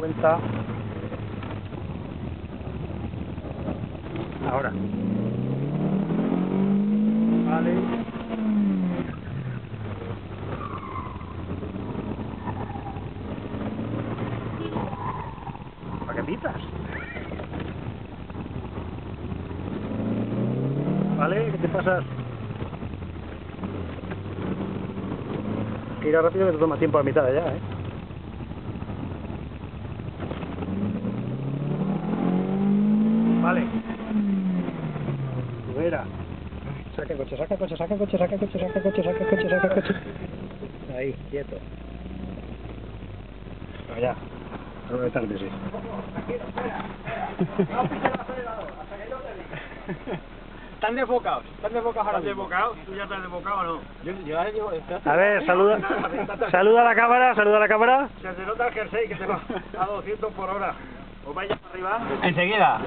vuelta. Ahora. Vale. ¿Para qué pitas? Vale, ¿qué te pasas? Que ir rápido que te toma tiempo a mitad de allá, ¿eh? Vale. Fuera. Saca el coche, saca el coche, saca el coche, saca el coche, saca el coche, saca el coche, saca el coche. Ahí, quieto. Allá. Algo de tarde, sí. Están desbocados ahora. ¿Estás desbocado? ¿Tú ya estás desbocado o no? Yo ahora llevo... A ver, saluda a la cámara, saluda a la cámara. Se te nota el jersey que te va a 200 por hora. ¿Os vais ya para arriba? Enseguida.